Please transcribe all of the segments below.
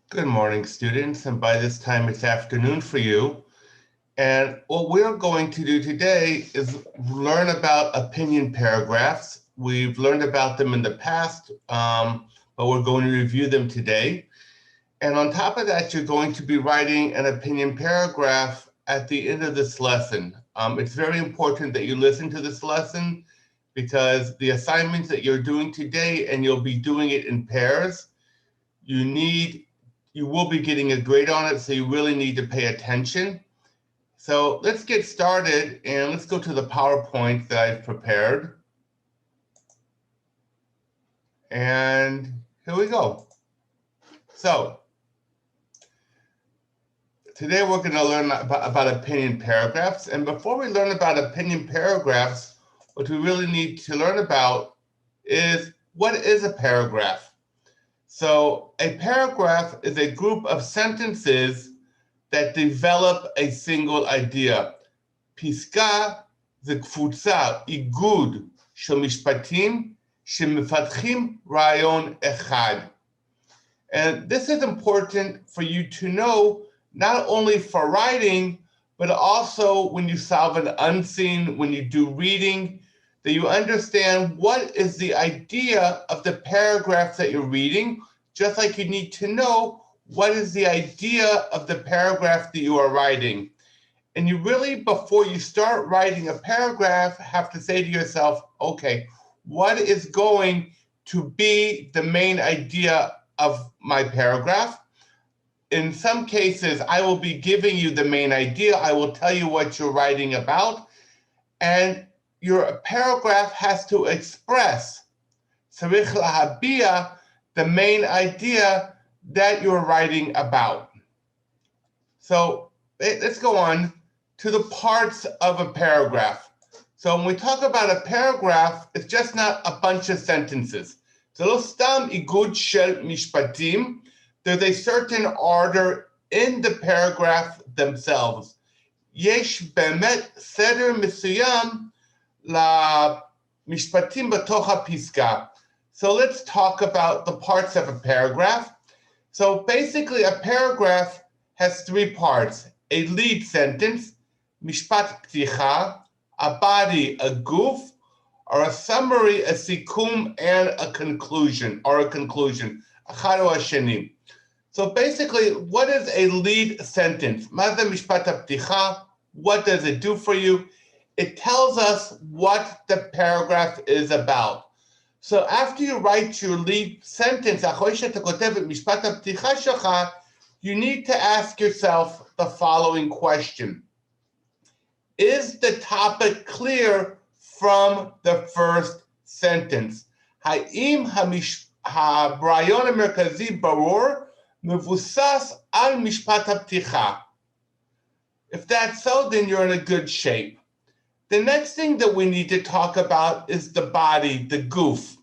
Good morning, students, and by this time it's afternoon for you. And what we're going to do today is learn about opinion paragraphs. We've learned about them in the past, but we're going to review them today. And on top of that, you're going to be writing an opinion paragraph at the end of this lesson. It's very important that you listen to this lesson because the assignments that you're doing today, and you'll be doing it in pairs, you will be getting a grade on it, so you really need to pay attention. So let's get started and let's go to the PowerPoint that I've prepared. And here we go. So today we're going to learn about opinion paragraphs. And before we learn about opinion paragraphs, what we really need to learn about is what is a paragraph? So a paragraph is a group of sentences that develop a single idea. פסקה זה קבוצה, איגוד של משפטים שמפתחים רעיון אחד. And this is important for you to know, not only for writing, but also when you solve an unseen, when you do reading, that you understand what is the idea of the paragraph that you're reading, just like you need to know what is the idea of the paragraph that you are writing. And you really, before you start writing a paragraph, have to say to yourself, okay, what is going to be the main idea of my paragraph? In some cases, I will be giving you the main idea. I will tell you what you're writing about. And your paragraph has to express, צריך להביע, the main idea that you're writing about. So let's go on to the parts of a paragraph. So when we talk about a paragraph, it's just not a bunch of sentences. זה לא סתם איגוד של משפטים. There's a certain order in the paragraph themselves. יש באמת סדר מסוים למשפטים בתוך הפסקה. So let's talk about the parts of a paragraph. So basically a paragraph has three parts: a lead sentence, משפט פתיחה, a body, a goof, or a summary, a סיכום, and a conclusion, אחד או השני. So basically, what is a lead sentence? מה זה משפט הפתיחה? What does it do for you? It tells us what the paragraph is about. So after you write your lead sentence, אחרי שאתה כותב את משפט הפתיחה שלך, you need to ask yourself the following question. Is the topic clear from the first sentence? האם הרעיון המרכזי ברור, מבוסס על משפט הפתיחה? If that's so, then you're in a good shape. The next thing that we need to talk about is the body, the goof.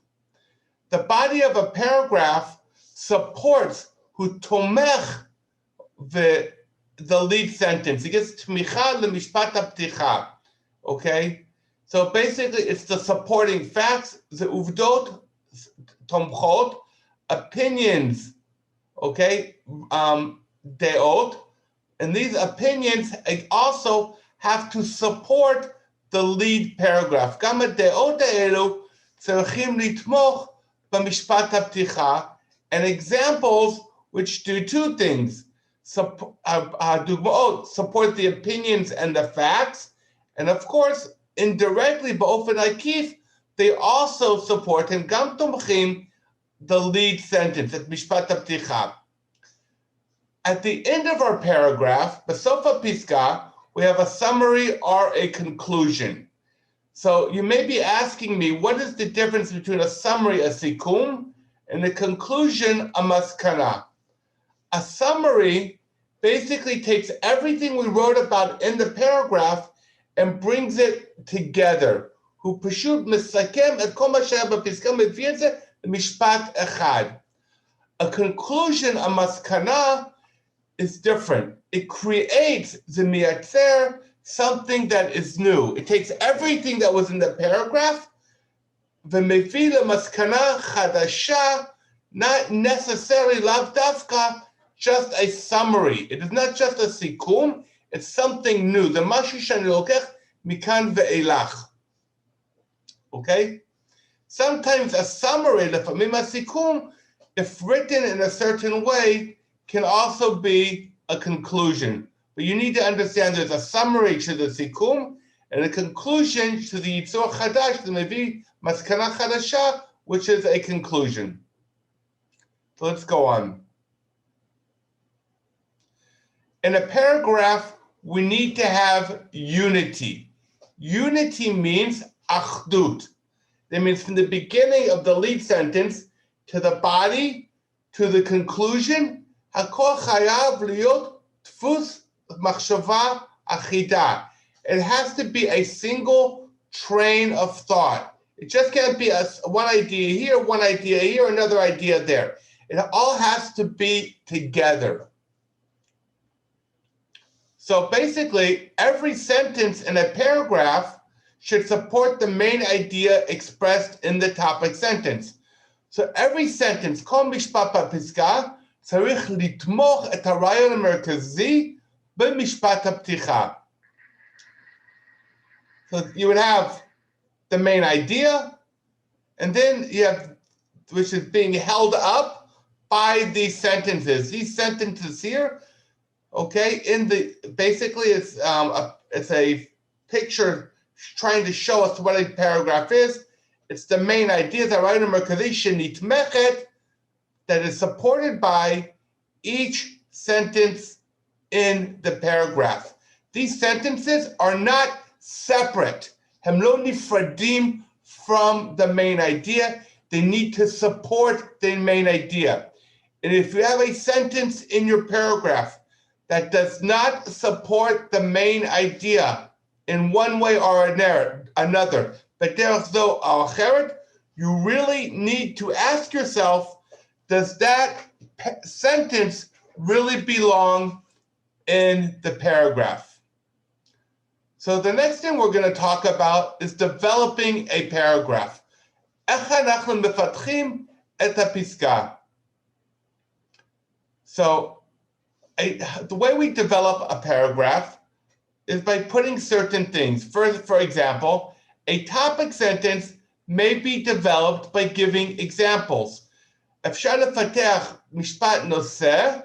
The body of a paragraph supports, הוא תומך the lead sentence. It gets תמיכה למשפט הפתיחה, okay? So basically it's the supporting facts, זה עובדות תומכות, opinions, okay? דעות, and these opinions also have to support the lead paragraph. גם הדעות האלו צריכים לתמוך במשפט הפתיחה, and examples which do two things. הדוגמאות support the opinions and the facts, and of course, indirectly, באופן עקיף, they also support, הם גם תומכים, the lead sentence, את משפט הפתיחה. At the end of our paragraph, בסוף הפסקה, we have a summary or a conclusion. So you may be asking me, what is the difference between a summary, a סיכום, and a conclusion, a מסקנה? A summary basically takes everything we wrote about in the paragraph and brings it together. הוא פשוט מסכם את כל מה שהיה בפסקה, מביא את זה למשפט אחד. A conclusion, a מסקנה, is different. It creates, זה מייצר, something that is new. It takes everything that was in the paragraph ומביא למסקנה חדשה, not necessarily לאו דווקא just a summary. It is not just a sikum, it's something new. The mashu shani lokech mikan ve'elach. Okay? Sometimes a summary, lefamim sikum, if written in a certain way, can also be a conclusion. But you need to understand there's a summary to the sikum and a conclusion to the yitzur chadash, the mevi maskana chadasha, which is a conclusion. So let's go on. In a paragraph, we need to have unity. Unity means achdut. That means from the beginning of the lead sentence to the body to the conclusion, hakol chayav liot tfus machshava achida. It has to be a single train of thought. It just can't be one idea here, another idea there. It all has to be together. So basically, every sentence in a paragraph should support the main idea expressed in the topic sentence. So every sentence, kol mishpat b'piska, tzarich litmoch et harayon hamerkazi b'mishpat hapticha. So you would have the main idea, and then you have, which is being held up by these sentences. These sentences here, okay, basically it's a picture trying to show us what a paragraph is. It's the main idea that is supported by each sentence in the paragraph. These sentences are not separate. Hem lo nifradim from the main idea. They need to support the main idea. And if you have a sentence in your paragraph that does not support the main idea in one way or another, but you really need to ask yourself, does that sentence really belong in the paragraph? So the next thing we're going to talk about is developing a paragraph. So the way we develop a paragraph is by putting certain things. For example, a topic sentence may be developed by giving examples. אפשר לפתח משפט נושא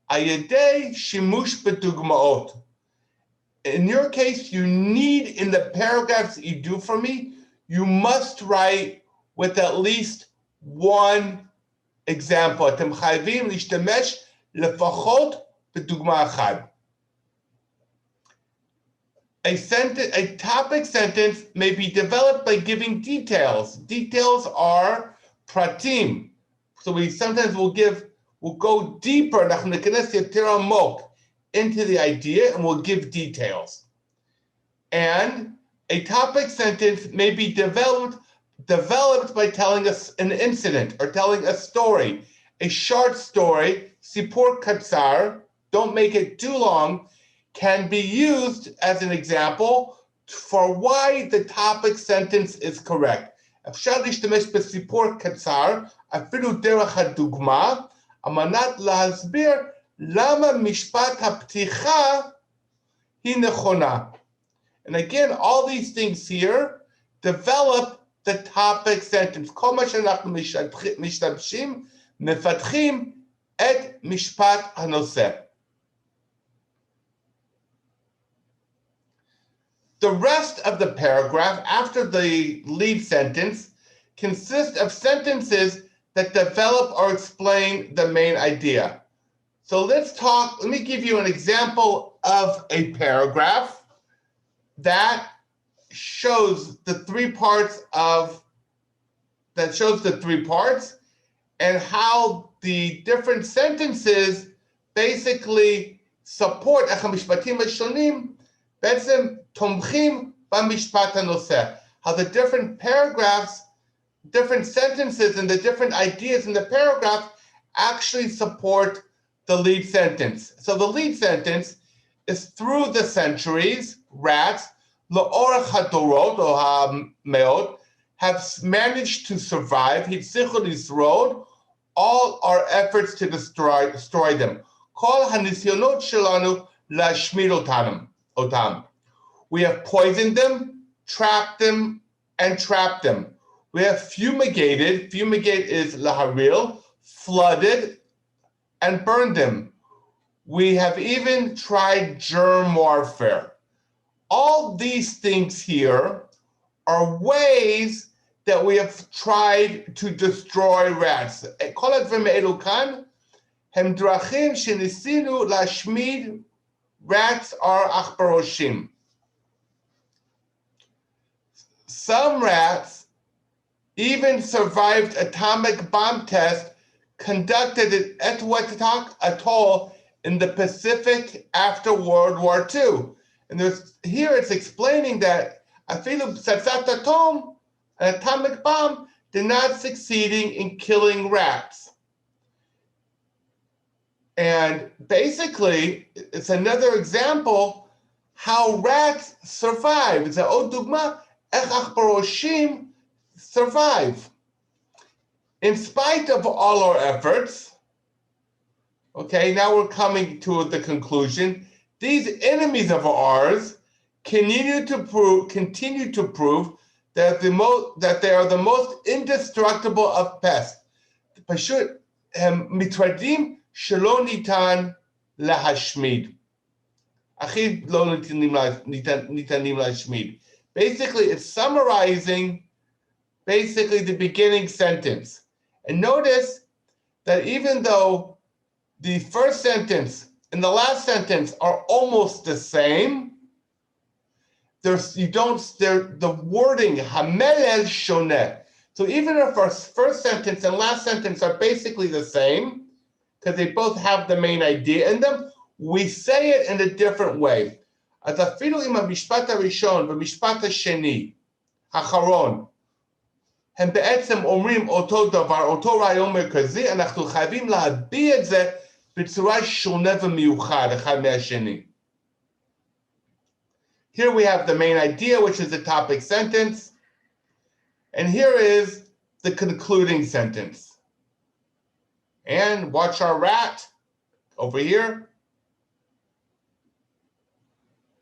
על ידי שימוש בדוגמאות. In your case, you need, in the paragraphs that you do for me, you must write with at least one example. אתם חייבים להשתמש לפחות בדוגמה אחת. A topic sentence may be developed by giving details. Details are pratim. So we'll go deeper into the idea and we'll give details. And a topic sentence may be developed by telling us an incident or telling a story. A short story, sipur katsar, don't make it too long, can be used as an example for why the topic sentence is correct. אפשר להשתמש בסיפור קצר, אפילו דרך הדוגמה, על מנת להסביר למה משפט הפתיחה היא נכונה. And again, all these things here develop the topic sentence. כל מה שאנחנו משתמשים, מפתחים את משפט הנושא. The rest of the paragraph after the lead sentence consists of sentences that develop or explain the main idea. So let me give you an example of a paragraph that shows the three parts and how the different sentences basically support בעצם תומכים במשפט הנושא. How the different paragraphs, different sentences, and the different ideas in the paragraph actually support the lead sentence. So the lead sentence is through the centuries, rats, לאורך הדורות או המאות, have managed to survive, הצליחו לשרוד, all our efforts to destroy them. Kol hanisyonot shelanu lashmid otam. We have poisoned them, trapped them, and trapped them. We have fumigated. Fumigate is laharil, flooded, and burned them. We have even tried germ warfare. All these things here are ways that we have tried to destroy rats. כל הדברים האלו כאן הם דרכים שניסינו להשמיד rats or achbaroshim. Some rats even survived atomic bomb test conducted at Etuatak Atoll in the Pacific after World War II. And here it's explaining that afilu psatzat atom, an atomic bomb, did not succeeding in killing rats. And basically, it's another example how rats survive. It's an od dugma, ech achbaroshim survive. In spite of all our efforts, okay, now we're coming to the conclusion. These enemies of ours continue to prove that they are the most indestructible of pests. פשוט הם מטרדים שלא ניתן להשמיד. הכי לא ניתנים להשמיד. Basically, it's summarizing basically the beginning sentence. And notice that even though the first sentence and the last sentence are almost the same, the wording hamelel shoneh. So even if our first sentence and last sentence are basically the same, because they both have the main idea in them, we say it in a different way. אז אפילו עם המשפט הראשון והמשפט השני, האחרון, הם בעצם אומרים אותו דבר, אותו רעיון מרכזי, אנחנו חייבים להביע את זה בצורה שונה ומיוחד אחד מהשני. Here we have the main idea, which is the topic sentence. And here is the concluding sentence. And watch our rat over here.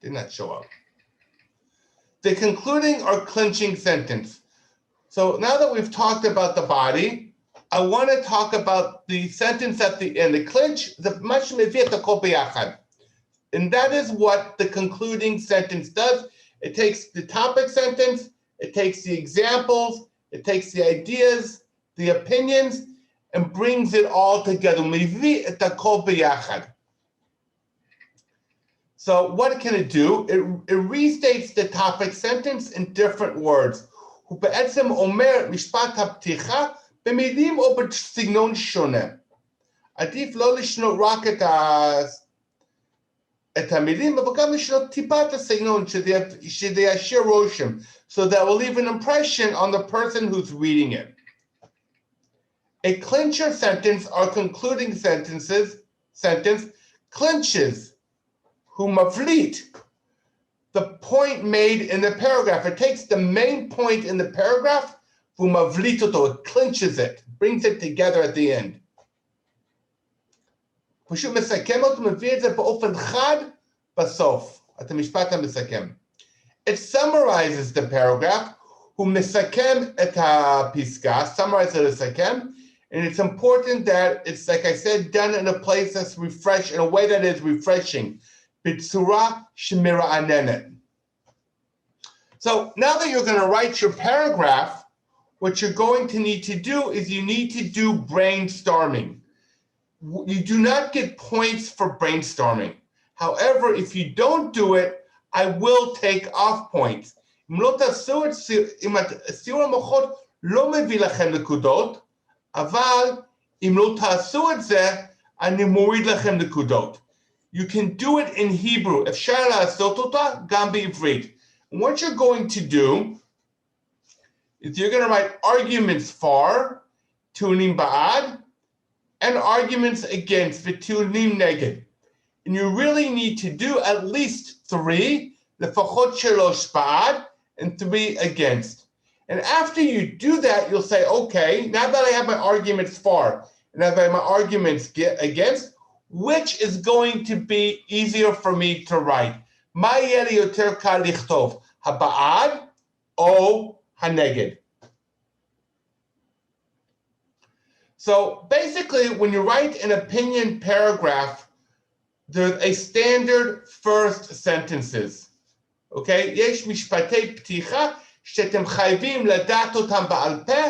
Did not show up. The concluding or clinching sentence. So now that we've talked about the body, I want to talk about the sentence at the end. The clinch, and that is what the concluding sentence does. It takes the topic sentence, it takes the examples, it takes the ideas, the opinions, and brings it all together. So what can it do? It restates the topic sentence in different words. הוא בעצם אומר משפט הפתיחה במילים או בסגנון שונה. עדיף לא לשנות רק את המילים, אבל גם לשנות טיפה את הסגנון שזה ישאיר רושם, so that will leave an impression on the person who's reading it. A clincher sentence or concluding sentence clinches, who maflit, the point made in the paragraph. It takes the main point in the paragraph, it clinches it, brings it together at the end. פשוט מסכם אותו, מביא את זה באופן חד בסוף, את המשפט המסכם. It summarizes the paragraph, הוא מסכם את הפסקה, summarize it, לסכם, and it's important that it's, like I said, done in a place that's refreshed, in a way that is refreshing. בצורה שמרעננת. So now that you're going to write your paragraph, what you're going to need to do is you need to do brainstorming. You do not get points for brainstorming. However, if you don't do it, I will take off points. אם לא תעשו את סיור המוחות לא מביא לכם נקודות, אבל אם לא תעשו את זה, אני מוריד לכם נקודות. You can do it in Hebrew. אפשר לעשות אותה גם בעברית. And what you're going to do is you're going to write arguments for, טיעונים בעד, and arguments against, וטיעונים נגד. And you really need to do at least 3, לפחות 3 בעד, and 3 against. And after you do that, you'll say, okay, now that I have my arguments for, and now that I have my arguments against, which is going to be easier for me to write? מה יהיה לי יותר קל לכתוב? הבעד או הנגד? So basically, when you write an opinion paragraph, there's a standard first sentences. Okay? יש משפטי פתיחה שאתם חייבים לדעת אותם בעל פה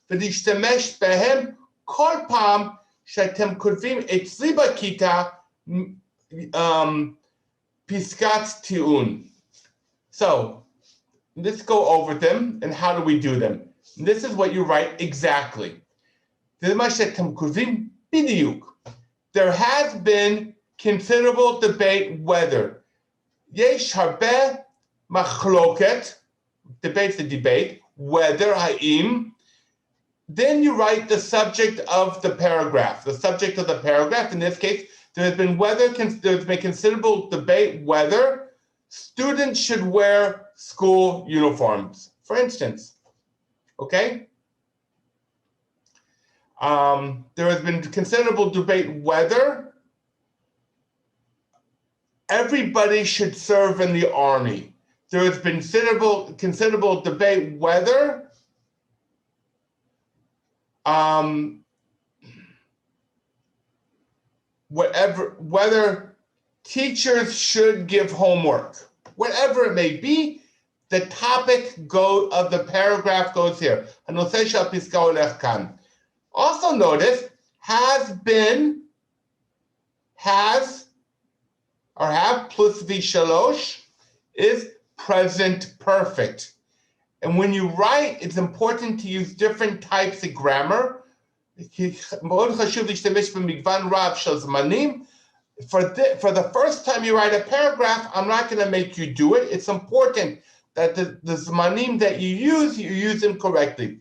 ולהשתמש בהם כל פעם שאתם כותבים אצלי בכיתה פסקת טיעון. So, let's go over them and how do we do them. This is what you write exactly. זה מה שאתם כותבים בדיוק. There has been considerable debate whether. יש הרבה מחלוקת, debate's the debate, whether, האם. Then you write the subject of the paragraph. The subject of the paragraph, in this case, there's been considerable debate whether students should wear school uniforms, for instance. Okay? There has been considerable debate whether everybody should serve in the army. There has been considerable debate whether whether teachers should give homework. Whatever it may be, the topic of the paragraph goes here. הנושא של הפסקה הולך כאן. Also notice, has or have plus V3 is present perfect. And when you write, it's important to use different types of grammar. מאוד חשוב להשתמש במגוון רב של זמנים. For the first time you write a paragraph, I'm not going to make you do it. It's important that the זמנים that you use them correctly.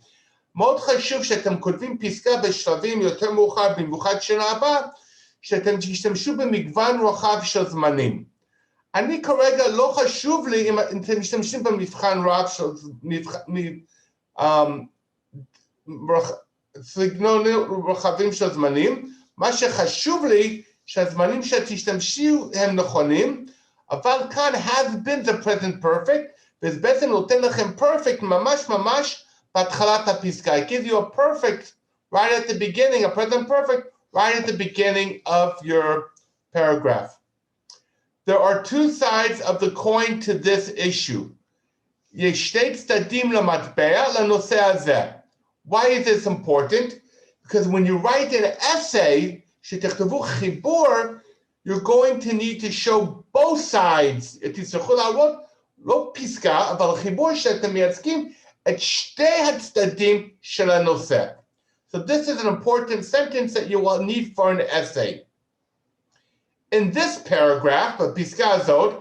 מאוד חשוב שאתם כותבים פסקה בשלבים יותר מאוחר, במיוחד שנה הבאה, שאתם תשתמשו במגוון רחב של זמנים. אני כרגע לא חשוב לי אם אתם משתמשים במבחן רב של סגנונים רחבים של זמנים. מה שחשוב לי שהזמנים שתשתמשו הם נכונים, אבל כאן has been the present perfect, וזה בעצם נותן לכם perfect ממש בהתחלת הפסקה. It gives you a perfect right at the beginning, a present perfect right at the beginning of your paragraph. There are two sides of the coin to this issue. יש שתי צדדים למטבע לנושא הזה. Why is this important? Because when you write an essay, שתכתבו חיבור, you're going to need to show both sides. תצטרכו להראות לא פסקה, אבל חיבור שאתם מייצגים את שתי הצדדים של הנושא. So this is an important sentence that you will need for an essay. In this paragraph, בפסקה הזאת,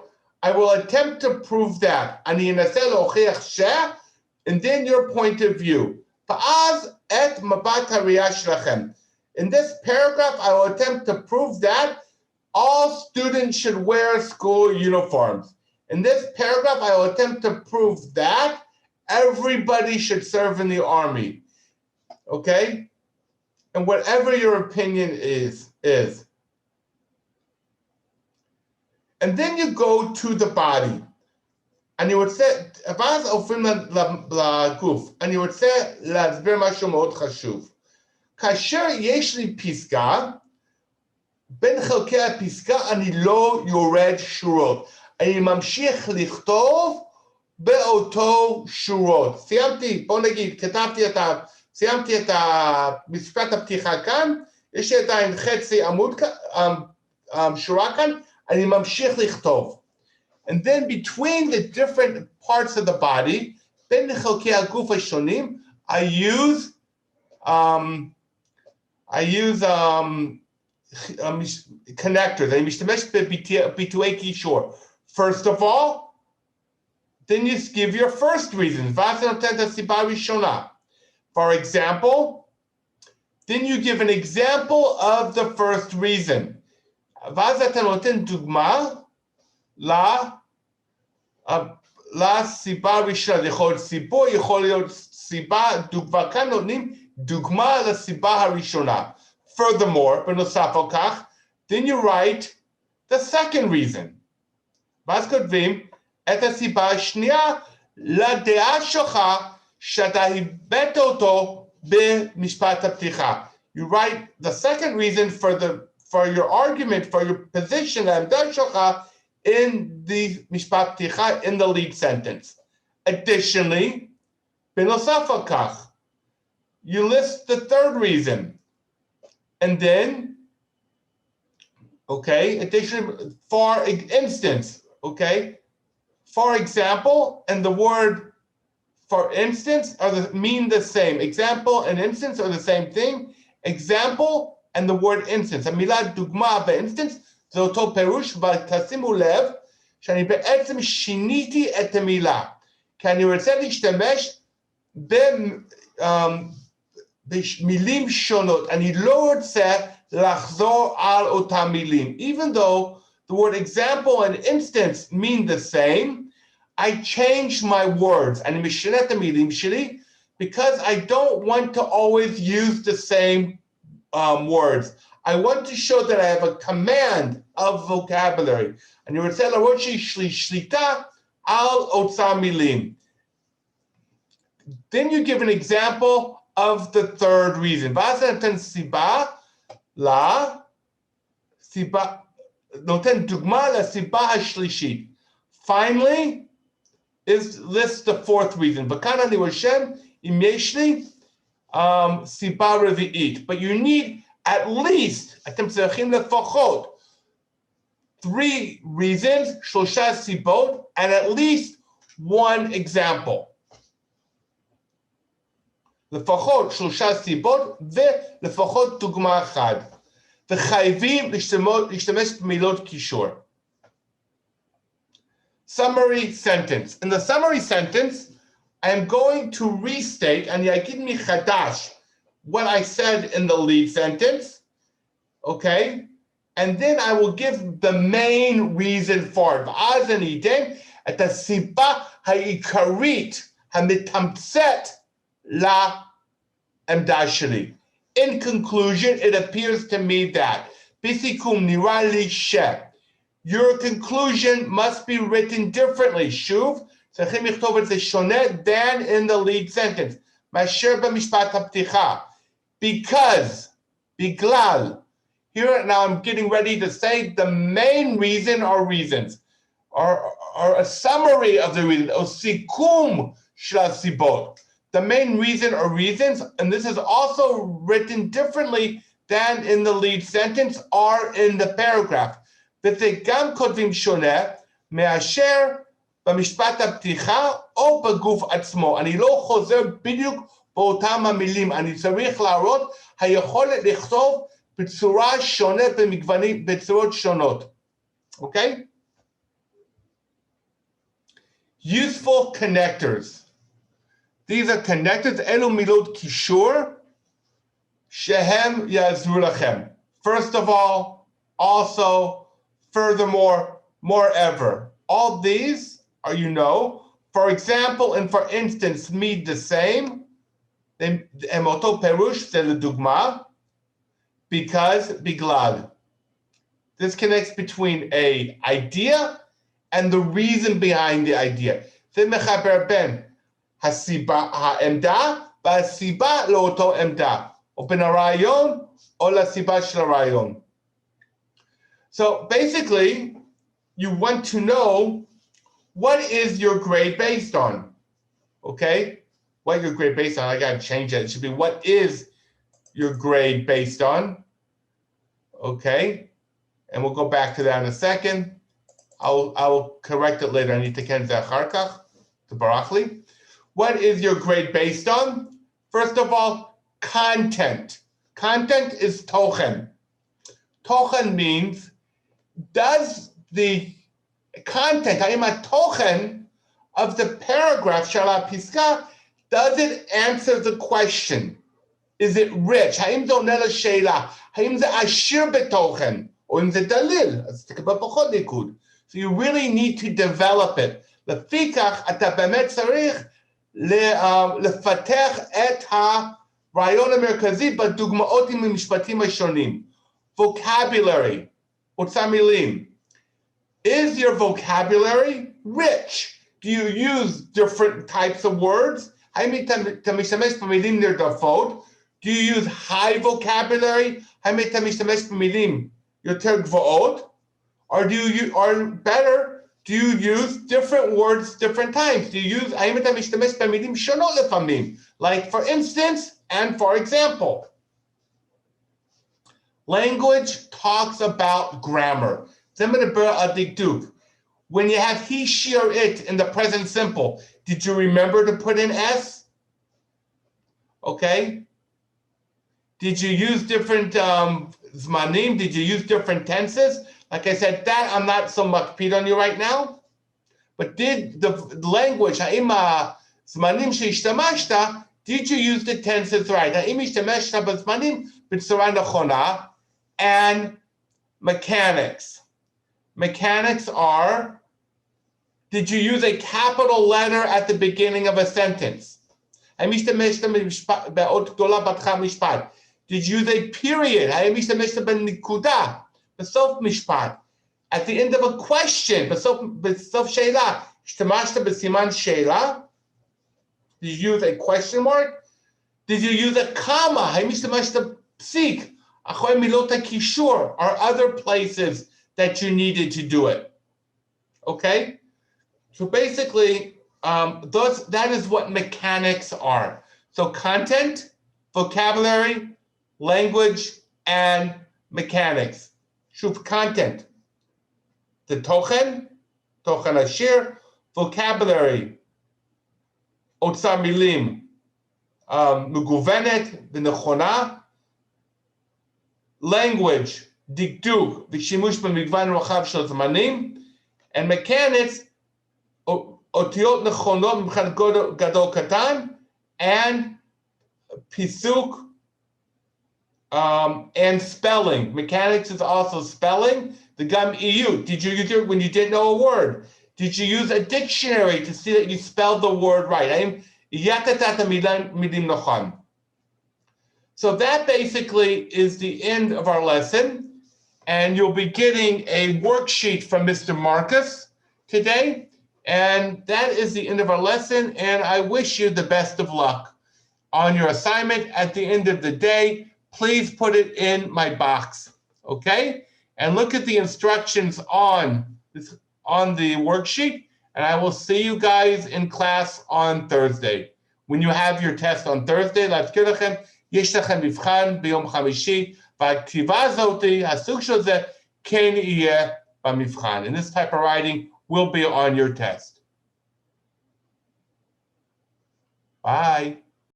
I will attempt to prove that. אני אנסה להוכיח ש, and then your point of view. ואז את מבט הראייה שלכם. In this paragraph, I will attempt to prove that all students should wear school uniforms. In this paragraph, I will attempt to prove that everybody should serve in the army. Okay? And whatever your opinion is. And then you go to the body. And you would say, ואז עוברים לגוף. אני רוצה להסביר משהו מאוד חשוב. כאשר יש לי פסקה, בין חלקי הפסקה אני לא יורד שורות. אני ממשיך לכתוב באותו שורות. סיימתי, בוא נגיד, סיימתי את משפט הפתיחה כאן, יש לי עדיין חצי עמוד, שורה כאן, אני ממשיך לכתוב. And then between the different parts of the body, בין חלקי הגוף השונים, I use connectors. אני משתמש בביטויי קישור. First of all, then you give your first reason. ואז זה נותן את הסיבה הראשונה. For example, then you give an example of the first reason. ואז אתה נותן דוגמה לסיבה הראשונה. יכול להיות סיפור, יכול להיות סיבה, כאן נותנים דוגמה לסיבה הראשונה. Furthermore, בנוסף על כך, Then you write the second reason. ואז כותבים את הסיבה השנייה לדעה שלך שאתה הבאת אותו במשפט הפתיחה. You write the second reason for your argument, for your position, העמדה שלך, in the משפט פתיחה, in the lead sentence. Additionally, בנוסף על כך, you list the third reason. And then, okay, additionally, for instance, okay, for example, and the word for instance mean the same. Example and instance are the same thing. Example and the word instance. המילה דוגמה באינסטנס זה אותו פירוש, ותשימו לב שאני בעצם שיניתי את המילה, כי אני רוצה להשתמש במילים שונות. אני לא רוצה לחזור על אותם מילים. Even though the word example and instance mean the same, I changed my words. אני משנה את המילים שלי because I don't want to always use the same words. I want to show that I have a command of vocabulary. אני רוצה להראות שיש לי שליטה על אוצר מילים. Then you give an example of the third reason. ואז נותן סיבה נותן דוגמה לסיבה השלישית. Finally, list the fourth reason. וכאן אני רושם אם יש לי סיבה רביעית. But you need at least, אתם צריכים לפחות 3 reasons, 3 סיבות, and at least 1 example. לפחות 3 סיבות ולפחות דוגמה אחת. וחייבים להשתמש במילות קישור. Summary sentence. In the summary sentence, I am going to restate, אני אגיד מחדש, what I said in the lead sentence, okay? And then I will give the main reason for it. ואז אני אתן את הסיבה העיקרית המתמצת לעמדה שלי. In conclusion, it appears to me that, בסיכום נראה לי ש, your conclusion must be written differently. שוב, צריכים לכתוב את זה שונה than in the lead sentence, מאשר במשפט הפתיחה. Because, בגלל, here now I'm getting ready to say the main reason or reasons, or a summary of the reasons, או סיכום של הסיבות. The main reason or reasons, and this is also written differently than in the lead sentence or in the paragraph. וזה גם כותבים שונה מאשר במשפט הפתיחה או בגוף עצמו. אני לא חוזר בדיוק באותם המילים, אני צריך להראות היכולת לכתוב בצורה שונה במגוונים, בצורות שונות. אוקיי? Useful connectors. These are connectors, אלו מילות קישור שהם יעזרו לכם. First of all, also, furthermore, moreover. All these are, you know, for example, and for instance, mean the same. הם אותו פירוש, זה לדוגמה, because, בגלל. This connects between a idea and the reason behind the idea. זה מחבר בין העמדה והסיבה לאותו עמדה, או בין הרעיון או לסיבה של הרעיון. So basically, you want to know what is your grade based on, okay? What your grade based on, I gotta change it. It should be what is your grade based on, okay? And we'll go back to that in a second. I will correct it later. I need to ken זה אחר כך, to ברח לי. What is your grade based on? First of all, content. Content is תוכן. תוכן means, does the content, האם התוכן of the paragraph של הפסקה, does it answer the question? Is it rich? האם זה עונה לשאלה? האם זה עשיר בתוכן? או אם זה דליל? אז תקבל פחות ניקוד. So you really need to develop it. לפיכך, אתה באמת צריך לפתח את הרעיון המרכזי בדוגמאות עם המשפטים השונים. Vocabulary. Otzar milim. Is your vocabulary rich? Do you use different types of words? Do you use high vocabulary? Or better, do you use different words different times? Do you use like for instance and for example? Language talks about grammar. When you have he, she, or it in the present simple, did you remember to put in S? Okay. Did you use different zmanim? Did you use different tenses? Like I said, that I'm not so much peed on you right now. But did the language, zmanim sheishtamashta, did you use the tenses right? And mechanics. Mechanics are, did you use a capital letter at the beginning of a sentence? Did you use a period? At the end of a question, did you use a question mark? Did you use a comma? Are other places that you needed to do it? Okay? So basically, that is what mechanics are. So content, vocabulary, language, and mechanics. Shuf content. The tochen ashir, vocabulary, otzar milim, meguvenet, v'nechona, language, dikduk, v'shimush b'migvan rachav shel zmanim, and mechanics, otiot nechonot m'chan gadol katan, and pisuk, and spelling. Mechanics is also spelling. The gam EU. Did you use it when you didn't know a word? Did you use a dictionary to see that you spelled the word right? So that basically is the end of our lesson. And you'll be getting a worksheet from Mr. Marcus today. And that is the end of our lesson. And I wish you the best of luck on your assignment. At the end of the day, please put it in my box, okay? And look at the instructions on the worksheet, and I will see you guys in class on Thursday. When you have your test on Thursday, להזכיר לכם, יש לכם מבחן ביום חמישי, והכתיבה הזאת, הסוג של זה, כן יהיה במבחן. And this type of writing will be on your test. Bye.